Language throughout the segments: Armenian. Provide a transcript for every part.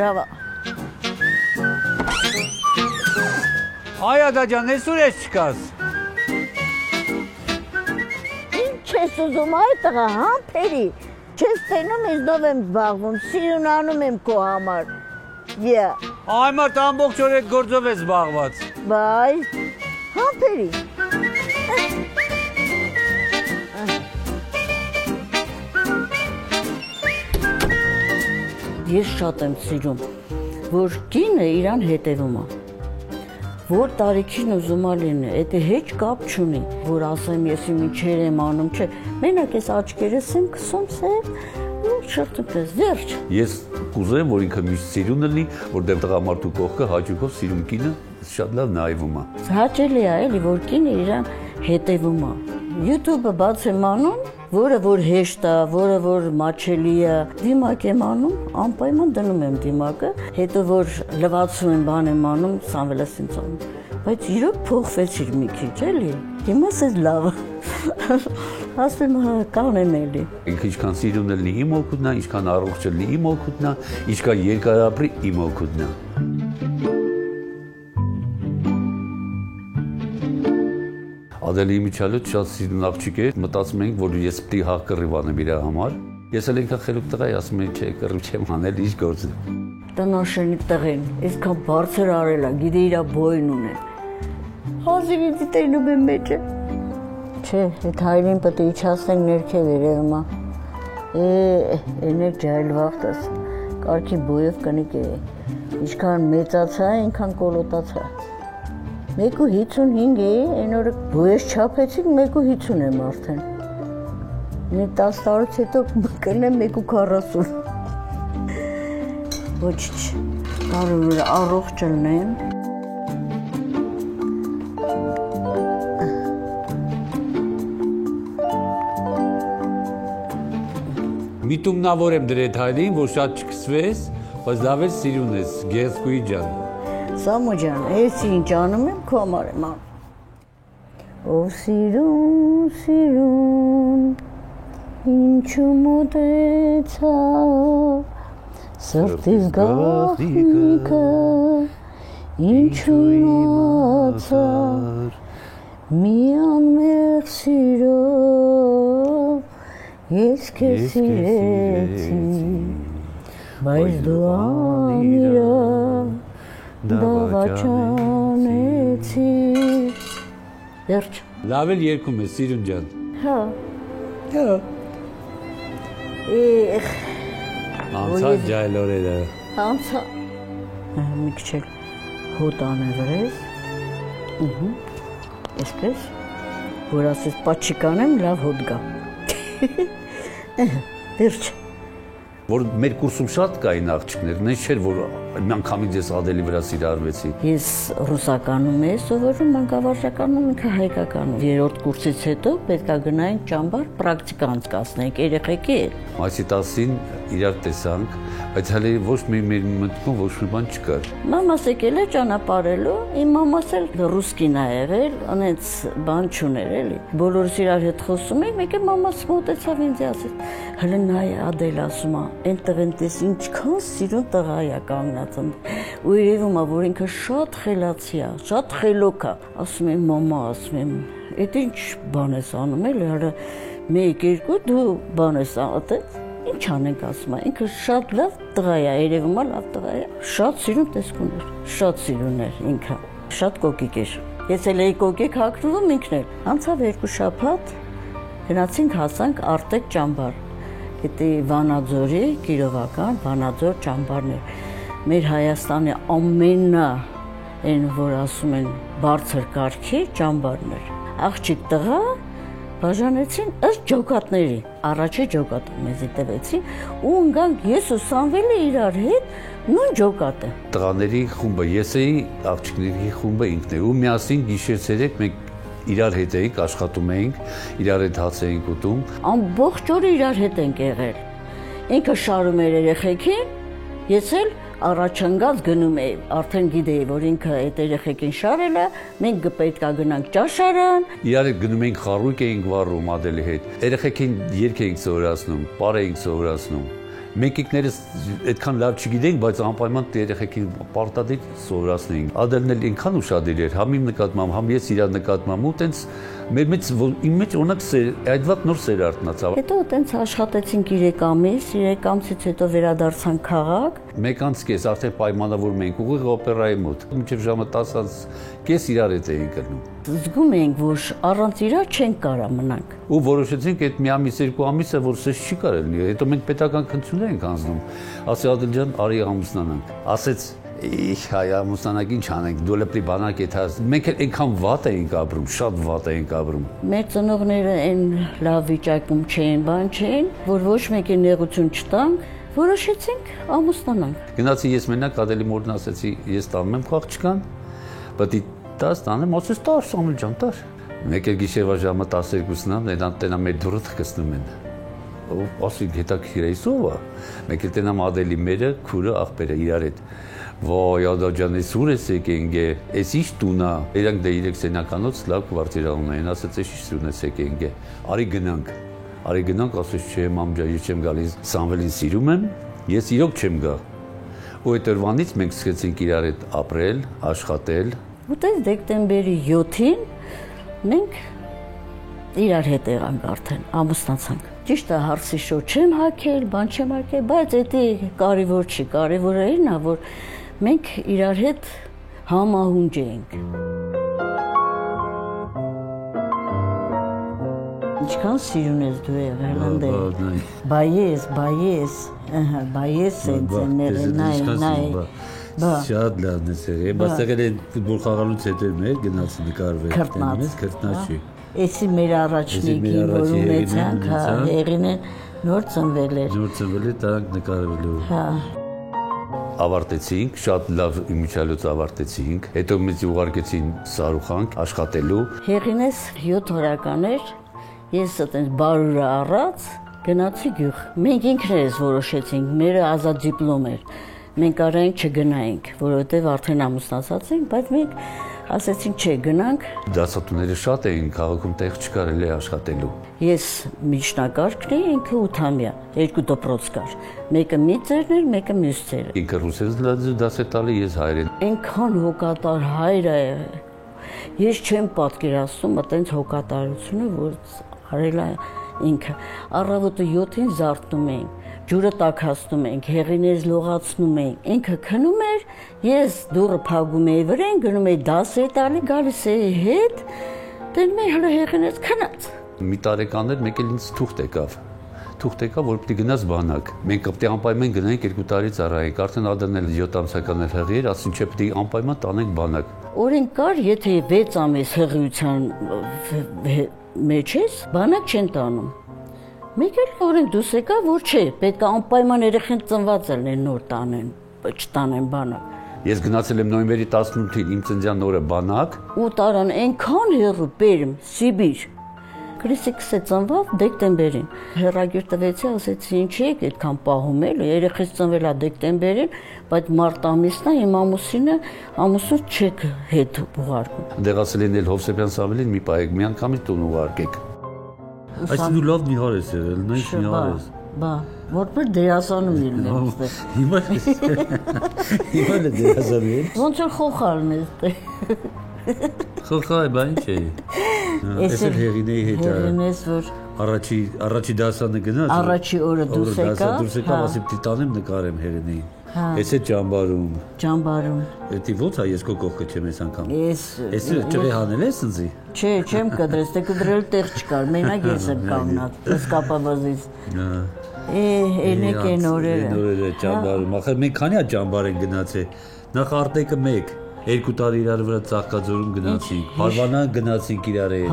լավ է։ Այ Ադա ջան, այսօր ես չկաս։ Ինչ ես ուզում այդ տղա, համբերի։ Չես տենում ես նով եմ զբաղվում, սիրուն անում եմ քո համար։ Այ մարդ ամբողջ օր այդ գործով ես զբաղված։ Բայց համբերի։ Ես շատ եմ սիրում, որ կինը իրան հետևում է, որ տարիքին ուզում է լինի, էդի հեչ կապ չունի, որ ասեմ ես իմ ինչեր եմ անում, չէ, մենակ ես աչքերս եմ քսում սև, ու շղթուպես, վերջ։ Ես կուզեմ, որ ինքը միշտ սիրուն լինի, որտեղ տղամարդու կողքը հաճույքով սիրուն կինը շատ լավ նայվում է։ Հաճելի է, էլի, որ կինը իրան հետևում է։ YouTube-ը բաց եմ անում, որը որ հեշտ է, որը որ մաչելի է, դիմակ եմ անում, անպայման դնում եմ դիմակը, հետո որ լվացում եմ բան եմ անում, Սամվելը ինձ անում։ Բայց իրոք փոխվեցիր մի քիչ, էլի։ Հիմա ես լավ։ Ասեմ կանեմ էլի։ Ինքը ինչքան սիրուն լինի իմ օգուտն է, ինչքան առողջ լինի իմ օգուտն է, ինչքան երկար ապրի իմ օգուտն է։ Ադելի Միչալոց շատ սիրուն աղջիկ է, մտածում ենք, որ ես պիտի հաղ կռիվ անեմ իր համար։ Ես էլ ինքան խելոք տղա եմ, ասում եմ, չէ, կռիվ չեմ անել, ինչ գործ է։ Տնաշենի տղեն, այսքան բարձր արել է, գիտե իր բոյն ունեն։ Հազիվի դիտենում եմ մեջը։ Չէ, այդ հայրին պետք է իջացնենք ներքև երևում է։ Էներ ջայլ վաղտս, կարգի բոյով կնիկ է։ Ինչքան մեծացա, այնքան կոլոտացա։ 1.55 է, այն օրը բոյես չափեցիք 1.50 եմ արդեն։ Մի 10 տարուց հետո կլեմ 1.40։ Ոչ, կարող է առողջ լինեմ։ Միտումնավոր եմ դրել հայրին, որ շատ չքսվես, բայց լավ էլ սիրուն ես, գեղեցկուի ջան։ Սամո ջան, ես ինչ անում եմ, քո համար եմ անում։ Ով սիրուն, սիրուն, ինչու մոտեցա, սրտիս գաղտնիքը, ինչու իմացար, մի անմեղ սիրով, ես քեզ սիրեցի, բայց դու անիրա դավաճանեցի։ Վերջ։ Լավ էլ երգում ես, սիրուն ջան։ Հա։ Անցած ջայլ օրերը։ Անցա։ Մի քիչ էլ հոտ անևրես։ Այսպես, որ ասես պաչիկ անեմ, լավ հոտ գա։ Վերջ։ Որ մեր կուրսում շատ կային աղջիկներ, նենց չէր, որ միանգամից ես Ադելի վրա սիրարվեցի։ Ես ռուսականում էի սովորում, մանկավարժականում, ինքը հայկականում։ Երրորդ կուրսից հետո պետք է գնայինք ճամբար, պրակտիկա անցկացնենք երեխեքի հետ։ Մայիսի 10-ին իրար տեսանք, բայց հələ ոչ մեր մտքում ոչ մի բան չկար։ Մամաս եկել է ճանապարհելու, իմ մամաս էլ ռուսկին ա եղել, անենց բան չուներ էլի։ Բոլորս իրար հետ խոսում ենք, մեկ է մամաս մոտեցավ ինձ ասեց. «Հələ նայ Ադել ասում ա, այն տղեն տես ինչքան սիրուն տղա է կանգնած ու երևում ա, որ ինքը շատ խելացի ա, շատ խելոք ա»։ Ասում եմ մամա, ասում եմ, «Էդ ինչ բան ես անում էլի, հələ 1-2 դու բան ես ատես»։ Ինչ անենք ասում ա, ինքը շատ լավ տղա է, երևում ա լավ տղա է, շատ սիրուն տեսք ուներ, շատ սիրուն էր ինքը, շատ կոկիկ էր։ Ես էլ էի կոկիկ հագնվում ինքն էլ։ Անցավ 2 շաբաթ, գնացինք հասանք Արտեկ ճամբար։ Դա Վանաձորի գիրովական Վանաձոր ճամբարն էր։ Մեր Հայաստանի ամենա այն որ ասում են բարձր կարգի ճամբարն էր։ Աղջիկ տղա բաժանեցին ըստ ջոկատների։ Առաջի ջոկատը մեզի տվեցին ու ընկանք ես ու Սամվելը իրար հետ նույն ջոկատը։ Տղաների խումբը, ես էի, աղջիկների խումբը ինքն էր ու միասին գիշեր-ցերեկ մենք իրար հետ էինք, աշխատում էինք, իրար հետ հաց էինք ուտում։ Ամբողջ օրը իրար հետ ենք եղել։ Ինքը շարում էր երեխեքին, ես էլ առաջընկած գնում էի, արդեն գիտեի, որ ինքը այդ երեխեքին շարել է, մենք պետք է գնանք ճաշարան։ Իրար հետ գնում էինք խարույկ էինք վառում Ադելի հետ։ Երեխեքին երգ էինք սովորացնում, պար էինք սովորացնում։ Մենք ինքներս այդքան լավ չգիտենք, բայց անպայման երեխեքին պարտադիր սովորացնեինք։ Ադելն էլ ինքան ուշադիր էր, համ իմ նկատմամբ, համ ես իր նկատմամբ, ու տենց մեր իմ մեջ օրինակ այդ վատ նոր սեր արտնացավ։ Հետո տենց աշխատեցինք 3 ամիս, 3 ամսից հետո վերադարձանք քաղաք։ 1 ամս կես արդեն պայմանավորում էինք ուղիղ օպերայի մոտ։ Մինչև ժամը 10:30 իրար հետ էինք գնում։ Զգում էինք, որ առանց իրար չենք կարա մնանք։ Ու որոշեցինք այդ մի ամիս, 2 ամիսը, որ սես չի կարելի։ Հետո մենք պետական քննություններ ենք անցնում։ Ասի Ադել ջան, արի ամուսնանանք։ Ասեց հայ ամուսնանանք ինչ անենք, դոլեպի բանակ է թաս։ Մենք էլ այնքան վատ էինք ապրում, շատ վատ էինք ապրում։ Մեր ծնողները այն լավ վիճակում չէին, բան չէին, որ ոչ մեկի նեղություն չտանք, որոշեցինք ամուսնանանք։ Գնացի ես մենակ Ադելի մորն ասեցի, ես տանում եմ աղջկան, բայց տաս տանեմ, ասես տար Սամվել ջան, տար։ Մեկ էլ գիշերվա ժամը 12-ն տենա մեր դուրը թքստում են։ Ասի հետաքրքիր է ով է։ Մեկ էլ տենամ Ադելի մերը, քուրը, աղբերը իրար հետ։ Ոյ, Ադա ջան, ես ուր ես եկենք է, ես ինչ տունա։ Իրանք դե իրեք սենյականոց լավ կվարտիրա ունեն, ասեց ես ինչ տուն ես եկենք է։ Արի գնանք, ասեց չէ, մամ ջան, ես չեմ գալիս, Սամվելին սիրում եմ, ես իրոք չեմ գա։ Ու այդ օրվանից մենք սկսեցինք իրար հետ ապրել, աշխատել։ Ու տես դեկտեմբերի 7-ին մենք իրար հետ եղանք արդեն, ամուսնացանք։ Ճիշտ է, հարցի շոտ չեմ հագել, բան չեմ հագել, բայց դա կարևոր չի, կարևորը այն է, որ մենք իրար հետ համահունջ էինք։ Ինչքան սիրուն ես դու եղել ընդ բայես, նայ։ Շատ լավն է եղել, բայց եղել է ֆուտբոլ խաղալուց հետո մեր գնացի նկարվել, տենից քրտնաչի։ Էսի մեր առաջնիկի, որ ունեցանք, Հեղինեն նոր ծնվել էր։ Նոր ծնվել էր, տարանք նկարվելու։ Հա։ Ավարտեցինք, շատ լավ իմիջիալոց ավարտեցինք, հետո մեզ ուղարկեցին Սարուխանք աշխատելու։ Հեղինես 7 օրական էր, ես այդպես բարուրը առած գնացի գյուղ։ Մենք ինքներս որոշեցինք, մերը ազատ դիպլոմ էր։ Մենք արայինք չգնայինք, որովհետև արդեն ամուսնացած ենք, բայց մենք ասեցինք չէ, գնանք։ Դասատուները շատ էին, քաղաքում տեղ չկար էլի աշխատելու։ Ես միջնակարգն էի, ինքը 8-ամյա, 2 դպրոց կար։ Մեկը մի ծերն էր, մեկը մյուս ծերը։ Ինքը ռուսերեն դաս է տալի, ես հայերեն։ Այնքան հոգատար հայր է։ Ես չեմ պատկերացնում այտենց հոգատարությունը, որ արել է ինքը։ Առավոտը 7-ին զարթնում էինք, ջուրը տաքացնում էինք, Հեղինեզ լողացնում էինք, ինքը քնում էր, ես դուռը փակում էի վրան, գնում էի դաս է տալի, գալիս էի հետ, դեն մեր հələ Հեղինեզ քնած։ Մի տարեկան էր, մեկ էլ ինձ թուղթ եկավ, որ պիտի գնաս բանակ։ Մենք պիտի անպայման գնայինք 2 տարից առաջ, արդեն Ադելն էլ 7 ամսական էր հղի էր, ասին չէ, պիտի անպայման տանենք բանակ։ Օրենք կար, եթե 6 ամիս հղիության մեջ ես, բանակ չեն տանում։ Մեկ էլ օրենք դուս եկա, որ չէ, պետք է անպայման երեխեն ծնված ելնեն նոր տանեն, չտանեն բանակ։ Ես գնացել եմ նոյեմբերի 18-ին իմ ծննդյան օրը բանակ։ Ու տարան այնքան հեռու Պերմ, Սիբիր։ Քրիսիկս է ծնված դեկտեմբերին։ Հեռագիր տվեցի, ասեցի ինչ եք այդքան պահում էլ, երեխես ծնվել է դեկտեմբերին, բայց մարտ ամիսն է իմ ամուսնուց չեք հետ ուղարկում։ Այնտեղ ասել են էլ Հովսեփյան Սամվելին մի պահեք, մի անգամից տուն ուղարկեք։ Այսինքն դու լավ նիհար ես եղել, նա ինչ նիհար ես։ Բա, որպես դերասանում ելնեմ այստեղ։ Հիմա էլ դերասան ես։ Ոնց որ խոխարն ես դե։ Խոխայ, բա ինչ է։ Ես էլ Հեղինեի հետ Հեղինես որ առաջի դասանը գնաց։ Առաջի օրը դուրս եկա։ Դուրս եկա, ասի պիտի տանեմ նկարեմ Հեղինեին։ Ես է ճամբարում։ Էդի ո՞նց է ես քո կողքը չեմ այս անգամ։ Ես ճղի հանել ես ինձի։ Չէ, չեմ կտրես, դե կդրել տեղ չկար, մենակ ես եմ կանգնած, սկապավազից։ Էնեք են օրերը։ Օրերը ճամբարում, ախր մենք քանի է ճամբար են գնացել։ Նախ արտեկը 1, 2 տարի իրար վրա Ծաղկաձորում գնացինք, Հարվանան գնացինք իրար հետ։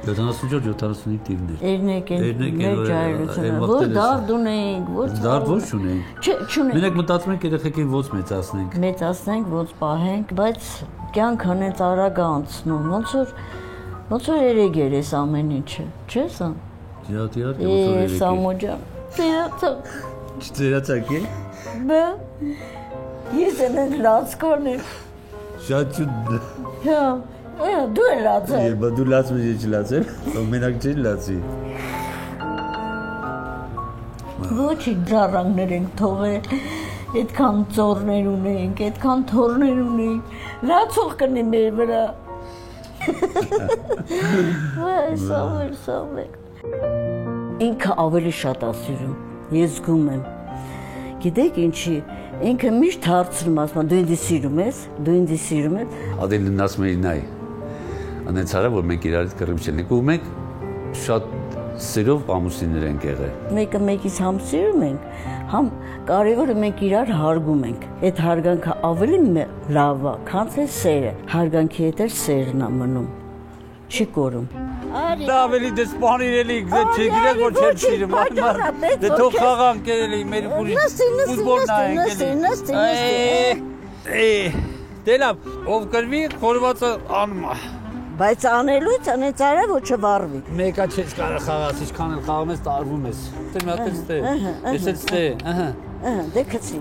74-75 տիվներ։ Էնեք են մեր ջահելությունը, որ դարդ ունեինք, որ դարդ ոչ ունեինք։ Չէ, չունենք։ Մենակ մտածում ենք երեխեքին ոնց մեծացնենք։ Մեծացնենք, ոնց պահենք, բայց կյանքը հենց արագ է անցնում, ոնց որ երեկ էր այս ամեն ինչը, չէ՞ սա։ Իհարկե, ոնց որ երեկ էր։ Սամոջան, ծերացակ։ Չծերացակ է։ Բա։ Ես եմ լացկոն եմ։ Շատ ճուտ։ Հա, դու ես լացել։ Բա դու լացում ես չլացել, մենակ չեն լացի։ Ոչինչ ժառանգներ ենք թողել, այդքան ծորներ ունենք, այդքան թորներ ունենք, լացող կնի մեր վրա։ Սավեր։ Ինքը ավելի շատ ասիրում, ես զգում եմ, գիտեք ինչի, ինքը միշտ հարցնում ասում, դու ինձ սիրում ես, Ադելին ասում էի նայ, անենց արա, որ մենք իրար հետ կռիվ չենք, ու մենք շատ սիրով ամուսիններ ենք եղել։ Մեկը մեկից համ սիրում ենք, համ կարևորը մենք իրար հարգում ենք։ Այդ հարգանքը ավելի լավ է, քան թե սերը։ Հարգանքի հետ էլ սերն է մնում։ Չի կորում։ Դա ավելի դեսպանիր էլի, չգիտես որ չեմ սիրում, դե թող խաղանք էլի, մեր ֆուտբոլ նայենք էլի։ Դե լավ, ով կրվի, խորվածը անում է։ Բայց անելուց անեց արա, որ չվառվի։ Մեկա չես կարող խաղաս, ինչքան էլ խաղում ես, տարվում ես։ Դե մի հատ էլ ստե, ես էլ ստե, Դե քցի։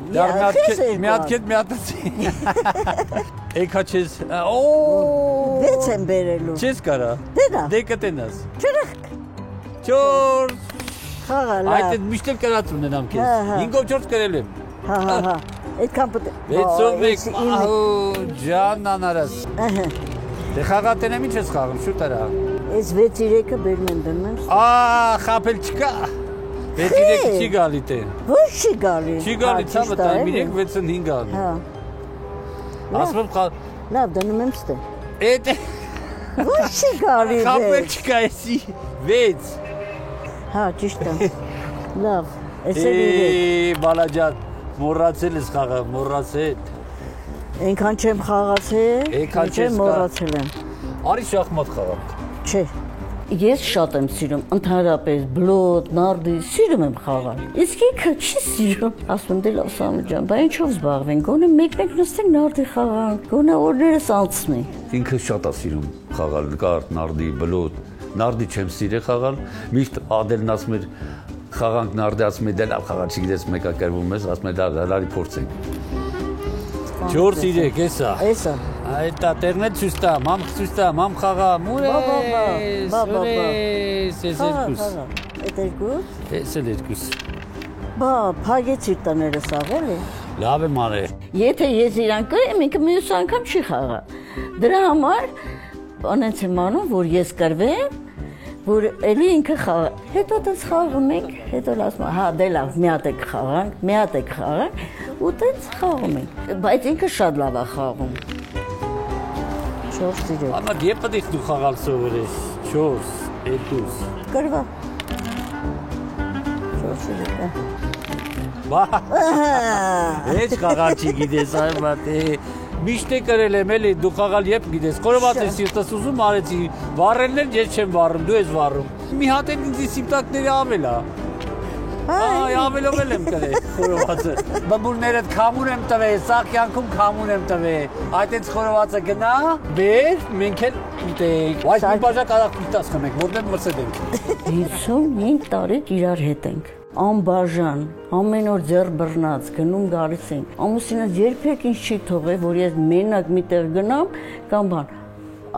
Մի հատ մյատեցի։ Եկա չես, Վեց եմ բերելու։ Չես կարա։ Դե կտենաս։ Չրախ։ 4 Խաղա լավ։ Այդ միշտ էլ կրած ունենամ քեզ։ 5-ով 4 կրել եմ։ Հա։ Այդքան պետք է։ 6-ով 1 ջան անարաս։ Դե խաղատենեմ ինչ ես խաղում, շուտ արա։ Այս 6-3-ը բերում եմ։ Խապել չկա։ 6-3-ը չի գալի տե։ Ոչ չի գալի։ Չի գալի, ցավը 3-6-5 գալի։ Հա։ Ասում եմ լավ, դնում եմ ստե։ Էդ Ոչ չի գալի։ խապել չկա էսի 6։ Հա, ճիշտ է։ Լավ, էս էլ 3։ Բալաջան, մոռացել ես խաղը, մոռացել։ Այնքան չեմ խաղացել, չեմ մոռացել եմ։ Արի շախմատ խաղանք։ Չէ։ Ես շատ եմ սիրում, ընդհանրապես բլոտ, նարդի, սիրում եմ խաղալ։ Իսկ ինքը չի սիրում։ Ասում եմ դե լավ Սամվել ջան, բա ինչով զբաղվենք, գոնե մեկ-մեկ նստենք նարդի խաղանք, գոնե օրերս անցնի։ Ինքը շատ է սիրում խաղալ, կարտ, նարդի, բլոտ։ Նարդի չեմ սիրել խաղալ, միշտ Ադելն ասում էր խաղանք նարդի, ասում է դե լավ խաղալ, չգիտես մեկա կերվում ես, ասում է լարի փորձենք։ 4-3, էսա։ Այդա տերնել ցույց տա, մամ խաղա, մուրես, ես երկուս։ Այդ երկուս։ Ես էլ երկուս։ Բա, փագեցիր տներս աղելի։ Լավ եմ արել։ Եթե ես իրան կրեմ, ինքը մյուս անգամ չի խաղա։ Դրա համար անենց եմ անում, որ ես կրվեմ, որ էլի ինքը խաղա։ Հետո տենց խաղում ենք, հետո ասում հա դե լավ, մի հատ եք խաղանք, ու տենց խաղում ենք։ Բայց ինքը շատ լավ է խաղում։ 4-3։ Անա դե պետք է դու խաղալ սովորես։ 4, 2։ Կրվա։ 4-3։ Բա։ Ես խաղալ չի գիտես այ մատե։ Միշտ է կրել եմ էլի դու խաղալ երբ գիտես։ Խորոված է սիրտս ուզում արեցի։ Վառելն ես չեմ վառում, դու ես վառում։ Մի հատ էլ ինձ սիմպտակների ավել է։ Այ ավելով եմ կրել խորովածը։ Բմուրներդ քամուն եմ տվել, սա կյանքում քամուն եմ տվել։ Այդ էս խորովածը գնա, բեր, մենք էլ ուտենք։ Այս մի բաժակ արախ պիտաս խմենք, որտեղ մրսեդ ենք։ 55 տարի իրար հետ ենք։ Անբաժան, ամեն օր ձեռ բռնած, գնում գալիս ենք։ Ամուսինս երբեք ինձ չի թողել, որ ես մենակ միտեղ գնամ կամ բան։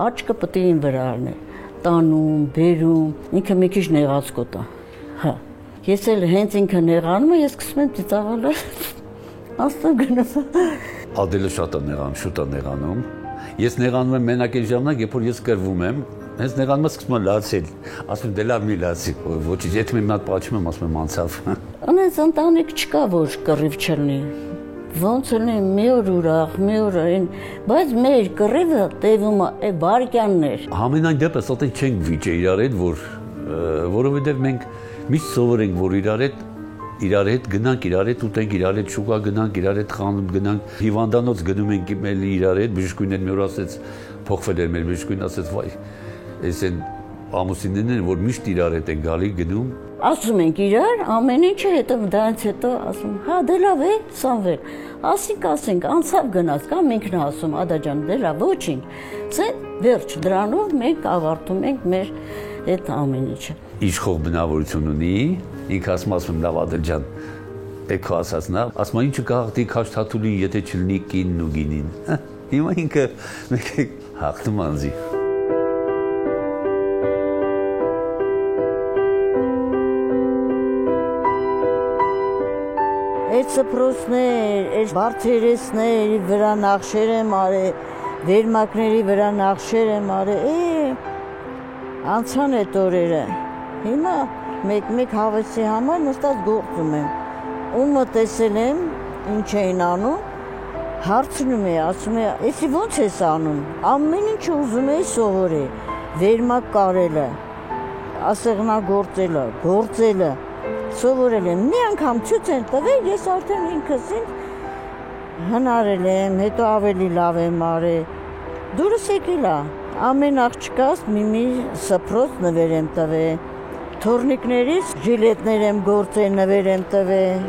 Աչքը պետք է ին վրա առնել։ Տանում, բերում, ինքը մի քիչ նեղացկոտ է։ Հա։ Ես էլ հենց ինքը նեղանում է, ես սկսում եմ ծիծաղալ։ Աստղ գնում։ Ադելը շատ է նեղանում, շուտ է նեղանում։ Ես նեղանում եմ մենակ այն ժամանակ, երբ որ ես կրվում եմ, հենց նեղանում եմ սկսում եմ լացել։ Ասում եմ դե լավ մի լացի, ոչինչ, եթե մի հատ պատճում եմ, ասում եմ անցավ։ Անենց ընտանիք չկա, որ կռիվ չլինի։ Ոնց լինի մի օր ուրախ, մի օր այն, բայց մեր կռիվը տևում է վայրկյաններ։ Համենայն դեպս այդտեղ չենք վիճե իրար հետ, որովհետև մենք միշտ սովոր ենք, որ իրար հետ գնանք, իրար հետ ուտենք, իրար հետ շուկա գնանք, իրար հետ խանութ գնանք, հիվանդանոց գնում ենք էլի իրար հետ, բժշկուհին մի օր ասեց, փոխվել էր մեր բժշկուհին ասեց, վայ, այս են ամուսիններն են, որ միշտ իրար հետ են գալի գնում։ Ասում ենք իրար, ամեն ինչը հետո դրանից հետո ասում, հա դե լավ է, Սամվել, ասենք, անցավ գնաց, կամ ինքն է ասում, Ադա ջան, դե լավ, ոչինչ։ Ցե վերջ դրանով մենք ավարտում ենք մեր այդ ամեն ինչը։ Իշխող բնավորություն ունի, ինքը ասում եմ լավ Ադել ջան, եկո ասած նա, ասում ինչը կհաղթի քաշթաթուլին, եթե չլինի կինն ու գինին։ Հիմա ինքը հաղթում անձի։ այդ սփռոցներ, այդ բարձերեսների վրա նախշեր եմ արել, վերմակների վրա նախշեր եմ արել, անցան այդ օրերը։ Հիմա մեկ հավեսի համար նստած գործում եմ։ Ումը տեսել եմ, ինչ էին անում, հարցնում է, ասում է, «Էսի ո՞նց ես անում»։ Ամեն ինչ ուզում էի սովորել, վերմակ կարելը, ասեղնագործելը, գործելը, սովորել եմ։ Մի անգամ ցույց են տվել, ես արդեն ինքս հնարել եմ, հետո ավելի լավ եմ արել։ Դուրս եկել է, ամեն աղջկաս մի սփռոց նվեր եմ տվել, թորնիկներից ժիլետներ եմ գործել, նվեր եմ տվել։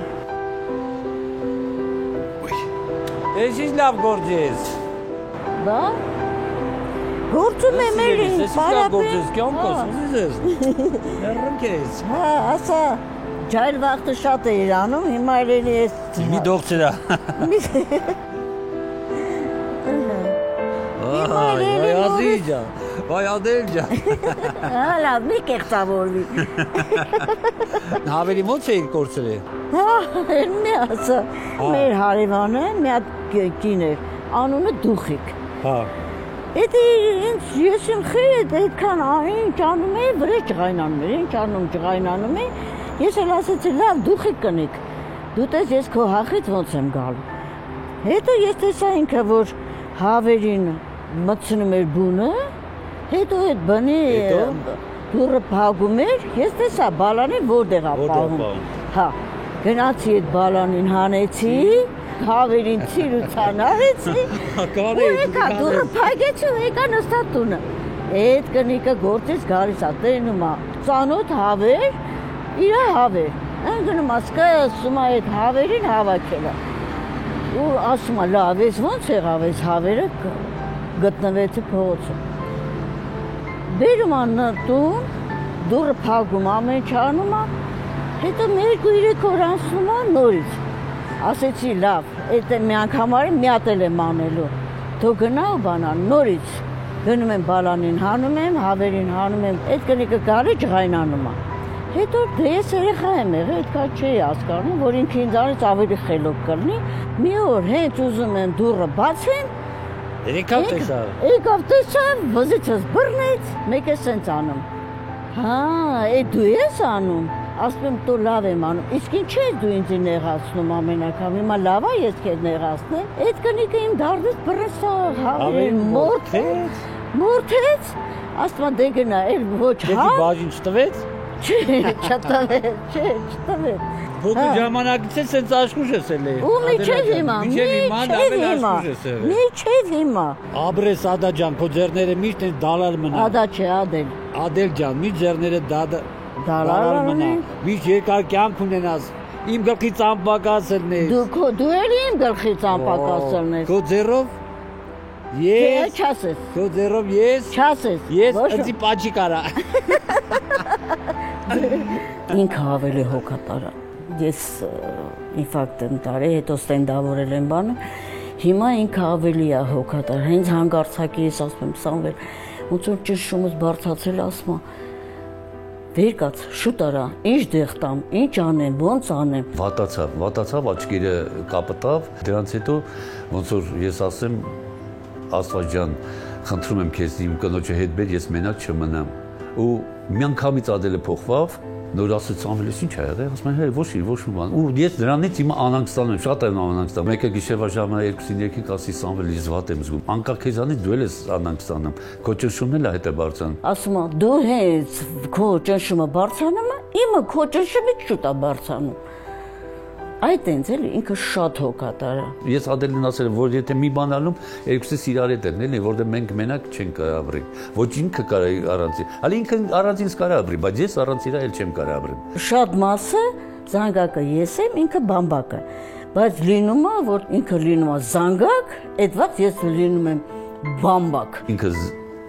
Ես ինչ լավ գործ ես։ Բա։ Գործում եմ էլի, բարապեն։ Կյանքս ուզես ես։ Ներում քեզ։ Հա, ասա, ջայլ վաղտը շատ էիր անում, հիմա էլի ես։ Մի դողցրա։ Վայ ազիջա, վայ ադելջա։ Հալա, մի կեղծավորվի։ Հավերի ո՞նց էիր կորցրել։ Հա, մի ասա, մեր հարևանը մի հատ կին էր, անունը Դուխիկ։ Հա։ Էդի ինձ ես իմ խեյդ այդքան ինչ անում է, վրե ջղայնանում էր, ինչ անում ջղայնանում է, ես էլ ասեցի, լավ, Դուխիկ կնիկ, դու տես ես քո հախից ոնց եմ գալու։ Հետո ես տեսա ինքը, որ հավերին մտցնում էր բունը, հետո այդ բնի դուրը փակում էր, ես տեսա բալանին որտեղ է պահում։ Հա, գնացի այդ բալանին հանեցի, հավերին ցիրուցան արեցի, ու եկա դուրը փակեցի ու եկա նստա տունը։ Այդ կնիկը գործից գալիս է, տենում է, ծանոթ հավեր, իր հավեր, ընկնում է, սկսում է այդ հավերին հավաքելը։ Ու ասում է, լավ, ես ոնց եղավ այս հավերը գտնվեցի փողոցում։ Բերում է տուն, դուրը փակում ամեն ինչ անում է, հետո 2-3 օր անցնում է նորից։ Ասեցի, լավ, այդ մի անգամ արի, մի հատ էլ եմ անելու։ Թող գնա ու բանա, նորից գնում եմ բալանին հանում եմ, հավերին հանում եմ, այդ կնիկը գալի ջղայնանում է։ Հետո դե ես երեխա եմ եղել, այդքա չէի հասկանում, որ ինքը ինձանից ավելի խելոք կլինի։ Մի օր հենց ուզում եմ դուռը բացեմ, եկավ տեսա, վզիցս բռնեց, մեկ է սենց անում։ Հա, այդ դու ես անում։ Ասում եմ, դու լավ եմ անում, իսկ ինչ ես դու ինձ նեղացնում ամեն անգամ, հիմա լավ է ես քեզ նեղացնեմ։ Այդ կնիկը իմ դարձից բռնեցա, հավերին մորթեց, ասում եմ, դե գնա, էլ ոչ հա։ Դեպի բաժին չտվեց։ Չէ, չտվեց։ Ո՞ր ժամանակից է սենց աշխուժ ես ելել։ Ու միչև հիմա։ Աբրես Ադա ջան, քո ձեռները միշտ են դալալ մնա։ Ադա չէ, Ադել։ Ադել ջան, մի ձեռները դալալ մնա։ Միշտ երկար կյանք ունենաս։ Իմ գլխից անպակաս ելնես։ Դու էլ իմ գլխից անպակաս ելնես։ Քո ձեռով ես։ Չասես։ Քո ձեռով ես։ Չասես։ Ես ընձի պաչի կարա։ Ինքը ավելի հոգատար է։ Ես ինֆարկտ եմ տարել, հետո ստենդավորել եմ բանը, հիմա ինքը ավելի է հոգատար, հենց հանգարցակի ես ասում եմ, Սամվել, ոնց որ ճնշումս բարձացել, ասում եմ, վեր կաց, շուտ արա, ինչ դեղ տամ, ինչ անեմ, ոնց անեմ։ Վատացավ, աչքերը կապտավ, դրանց հետո ոնց որ ես ասեմ, Աստված ջան, խնդրում եմ քեզ իմ կնոջը հետ բեր, ես մենակ չմնամ։ Ու միանգամից Ադելը փոխվավ, նոր ասեց Սամվելից ինչ ա եղել, ասում եմ, ոչ մի բան։ Ու ես դրանից հիմա անհանգստանում եմ, շատ եմ անհանգստանում։ Մեկը գիշերվա ժամը 2-3-ին կասի Սամվել, ես վատ եմ զգում։ Անկախ քեզանից դու էլ ես անհանգստանում։ Քո ճնշումն էլ է հետ է բարձրանում։ Ասում եմ, դու հենց քո ճնշումը բարձրանում է, իմը քո ճնշումից շուտ է բարձրանում։ Այդ այնց էլի ինքը շատ հոգատար է։ Ես Ադելին ասել եմ, որ եթե մի բան անում, երկուսս իրար հետ են, էլի, որտեղ մենք մենակ չենք կարող ապրել։ Ոչ ինքը կարող է առանց։ Հələ ինքը առանցից կարող ապրի, բայց ես առանց իրա էլ չեմ կարող ապրել։ Շատ մասը զանգակը ես եմ, ինքը բամբակը։ Բայց լինում է, որ ինքը լինում է զանգակ, այդ վաղ ես լինում եմ բամբակ։ Ինքը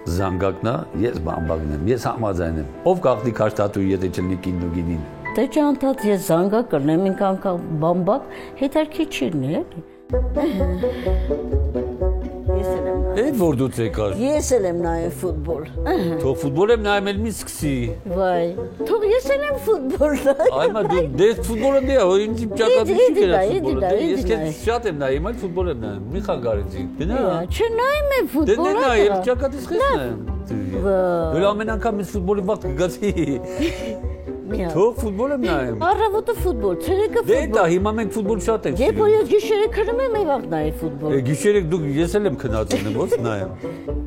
զանգակն է, ես բամբակն եմ, ես համաձայն եմ։ Ով կախտի քաշտատու, եթե չլինի կինն ու գինին։ Դե ճանտած ես զանգակ կրնեմ, ինք անգամ բամբակ, հետարքի չի լինի, էլի։ Այդ որ դու եկար։ Ես էլ եմ նայում ֆուտբոլ։ Թող ֆուտբոլ եմ նայում, էլ մի սկսի։ Վայ, թող ես էլ եմ ֆուտբոլ նայում։ Այմա դու դե ֆուտբոլը դե ինձ ճակատի չի գնա ֆուտբոլը։ Ես քեզ շատ եմ նայում, այլ ֆուտբol եմ նայում։ Մի խանգարեցի։ Գնա։ Չնայում եմ ֆուտբոլը։ Դե նայ, ճակատից խես նայում։ Դու ամեն անգամ ես ֆուտբոլի վաղ կգացի։ Թող ֆուտբol եմ նայում։ Առավոտը ֆուտբol, ցերեկը Դե ֆուտբol։ դա հիմա մենք ֆուտբol շատ ենք։ Երբ որ ես գիշերը քնում եմ, այվաղ նայ ֆուտբol։ Գիշերը դու ես էլ եմ քնածում, ո՞նց նայեմ։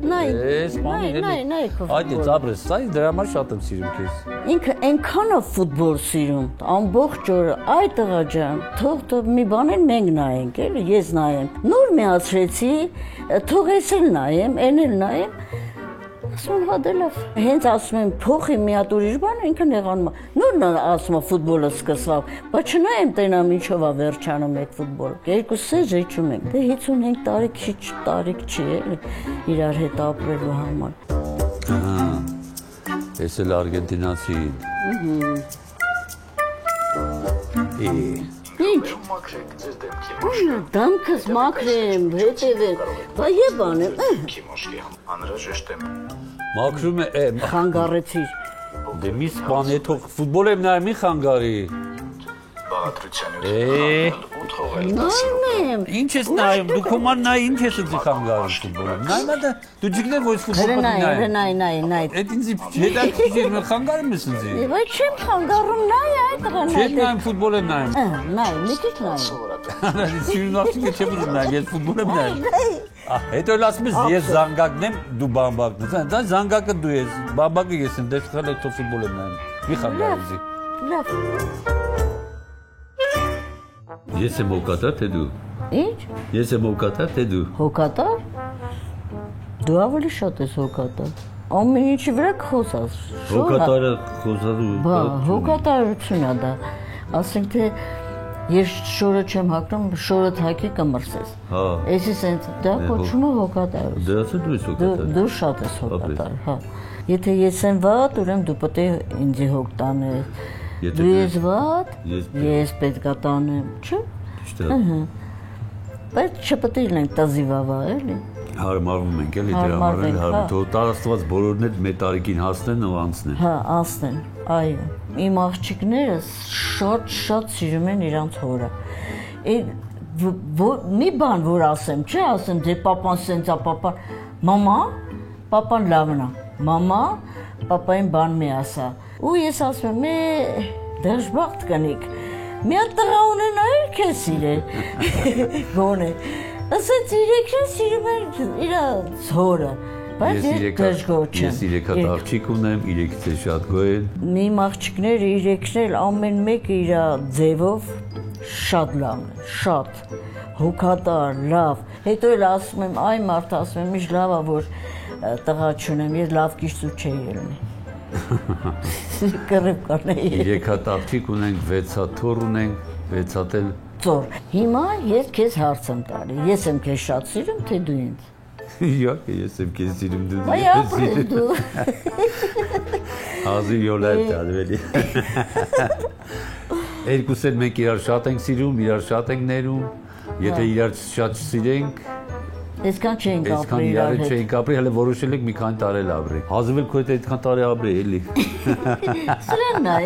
Նայ։ Էս բանը Նայ ֆուտբol։ Այդ է ծաբրես, սա դրա համար շատ եմ սիրում քեզ։ Ինքը այնքանով ֆուտբol սիրում, ամբողջ օրը, այ տղա ջան, թող մի բան էլ մենք նայենք, էլի, ես նայեմ։ Նոր միացրեցի, թող ես էլ նայեմ, այն էլ նայեմ։ Ասում եմ, հա դե լավ։ Հենց ասում եմ, փոխի մի հատ ուրիշ բան, ինքը նեղանում է։ Նորն ասում է ֆուտբոլը սկսավ, բայց չնայեմ տենամ ինչով է վերջանում այդ ֆուտբոլը։ Երկուսս էլ ժիջում ենք։ Դե 55 տարի քիչ տարիք չի էլի իրար հետ ապրելու համար։ Ահա։ Ես էլ արգենտինացի։ Ինչ։ Դամքս մաքրեմ, հետևեմ, բա եվ անեմ։ Անհրաժեշտ է Մաքրում է, Խանգարեցիր։ դե մի սպան է թող ֆուտբol եմ նայում, մի խանգարի։ բաղադրության Նայում։ Ինչ ես նայում, դու կոման նայ, ինչ ես դու խանգարում ֆուտբոլը։ Նայ, դու ջիգներ ոչ ֆուտբոլը նայ։ Նայ։ Այդ ինձ հետաքրքիր է, խանգարում ես ինձ։ Բայց չեմ խանգարում, նայ այդ տղան։ Չեմ նայում ֆուտբol եմ նայում։ Նայ, մի քիչ նայ։ Սիրունացիքը չեմ ուզում նայել, ես ֆուտբol եմ նայում։ Հետո էլ ասում ես ես զանգակն եմ, դու բամբակն ես։ Դա զանգակը դու ես, բամբակը ես եմ, դե խաղալ եք թող ֆուտբol եմ նայում։ Մի խանգարի։ Լավ։ Ես եմ հոգատար, թե դու։ Ինչ։ Ես եմ հոգատար, թե դու։ Հոգատար։ Դու ավելի շատ ես հոգատար։ Ամեն ինչի վրա կխոսած։ Հոգատարը խոսալու։ Բա, հոգատարությունն է դա։ Ասենք թե ես շորը չեմ հագնում, շորը թակի կմրսես։ Հա։ Էսի սենց դա կոչվում է հոգատարություն։ Դե ասա դու ես հոգատար։ Դու շատ ես հոգատար, հա։ Եթե ես եմ վատ, ուրեմն դու պետք է ինձ հոգ տանես։ Դու ես վատ, ես պետք է տանեմ, չէ՞։ Ճիշտ է։ Բայց չպետք է լինենք տազիվավա, էլի։ Հարմարվում ենք էլի դրա համար, թող տարածված բոլորն էլ մեր տարիքին հասնեն ու անցնեն։ Հա, անցնեն, այո։ Իմ աղջիկները շատ սիրում են իրանց հորը։ Մի բան որ ասեմ, չէ, ասեմ, դե պապան սենց է, պապան, մամա, պապան լավն է, մամա, պապային բան մի ասա։ Ու ես ասում եմ, դժբախտ կնիկ, մի հատ տղա ունենայր քեզ սիրել, գոնե, ասած իրեքրան սիրում էր իրանց հորը, բայց ես դժգոհ չեմ։ Ես 3 հատ աղջիկ ունեմ, 3-ից էլ շատ գոհ են։ Իմ աղջիկները իրեքն էլ ամեն մեկը իր ձևով շատ լավն է, շատ հոգատար, լավ։ Հետո էլ ասում եմ, այ մարդ ասում եմ, միշտ լավ է որ տղա չունեմ, ես լավ կիստու չէի ելնի։ Կռիվ կանեի։ 3 հատ աղջիկ ունենք, 6 հատ թոռ ունենք, 6 հատ էլ ծոր։ Հիմա ես քեզ հարց եմ տալի։ Ես եմ քեզ շատ սիրում, թե դու ինձ։ Իհարկե ես եմ քեզ սիրում դու։ Այ ապրես դու։ Ազի յոլար տալվելի։ Երկուս էլ մենք իրար շատ ենք սիրում, իրար շատ ենք ներում։ Եթե իրար շատ սիրենք, այսքան չենք ապրի այսքան իրար իրար հետ։ չենք ապրի, հələ որոշել ենք մի քանի տարի ապրի։ Հազիվ էլ քո հետ այդքան տարի ապրի, էլի։ Սրան նա է։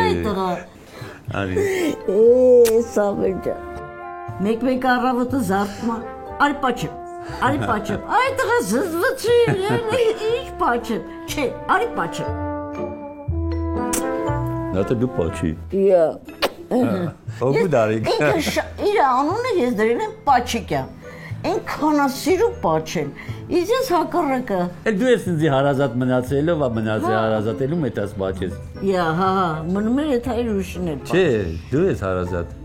Այ տղա։ Արի։ Սավերջա։ Մեկ առավոտը զարթում արի պաչեմ, այ տղա զզվցի, ինչ պաչեմ, չէ, արի պաչեմ։ Նա դու պաչի։ Իա։ Օգու դարիք։ Իր անունը ես դրել եմ Պաչիկյան։ Այնքան է սիրում պաչել։ Իզես հակառակը։ Դու ես ինձ հարազատ մնացելով, մնացի հարազատելու մետաս պաչես։ Իա, հա, մնում էր այդ հայր ուրիշն էր։ Չէ, դու ես հարազատ։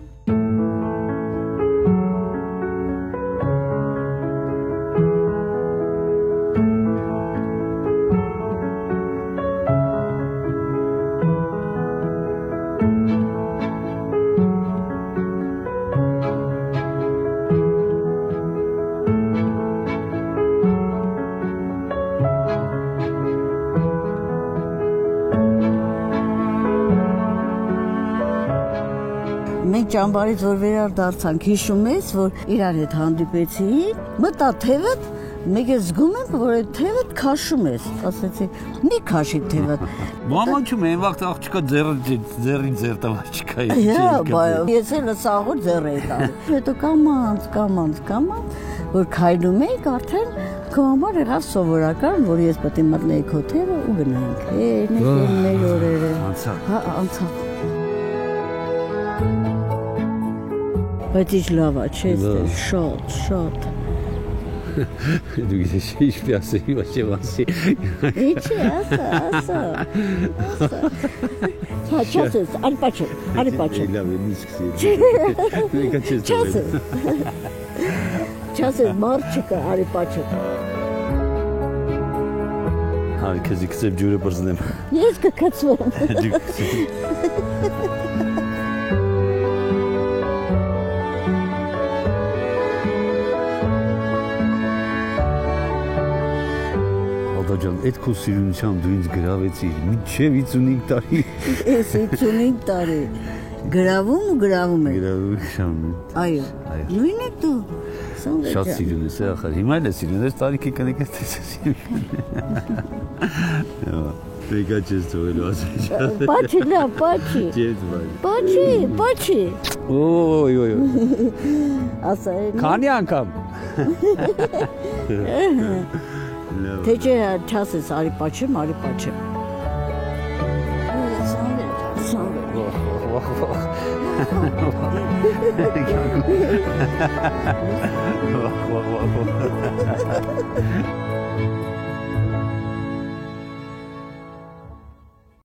այն ճամբարից որ վերար դարձանք, հիշում ես, որ իրար հետ հանդիպեցի, մտա թևդ, մեկ է զգում եմ, որ այդ թևդ քաշում ես, ասեցի, մի քաշի թևդ։ Մամանչում են վաղտ աղջիկա ձեռին ձեր տամ աղջիկա։ Ես էլ սաղուր ձեռ էի տալի։ Հետո կամանց, որ քայլում էինք, արդեն քո համար եղավ սովորական, որ ես պետք է մտնեի քո թևը ու գնայինք։ Մեր օրերը։ Անցավ։ Բայց ինչ լավ է, չէ՞, շատ։ Դու գիտես ինչ պիասեի վաչևանսի։ Ինչի, ասա։ Չասես, արի պաչը։ Լավ է, մի սկսի։ Չասես, մարդ չկա, արի պաչը։ Հարի քեզի կծեմ ջուրը բրզնեմ։ Ես կկծվեմ։ Դու կծեմ։ Ջան, այդ քո սիրունությամբ դու ինձ գրավեցիր, մինչև 55 տարի։ Ես 55 տարի գրավում ու գրավում եմ։ Գրավում։ Այո։ Նույնն է դու։ Շատ սիրուն ես, ախր, հիմա էլ ես սիրուն, ես տարիքի կնեկես տեսեցի։ Բեկա չես թողելու ասել։ Պաչի, լավ, պաչի։ Չես Պաչի։ Ոյ։ Ասա է։ Քանի անգամ։ Թե չէ չասես, արի պաչեմ։ Սանվեր։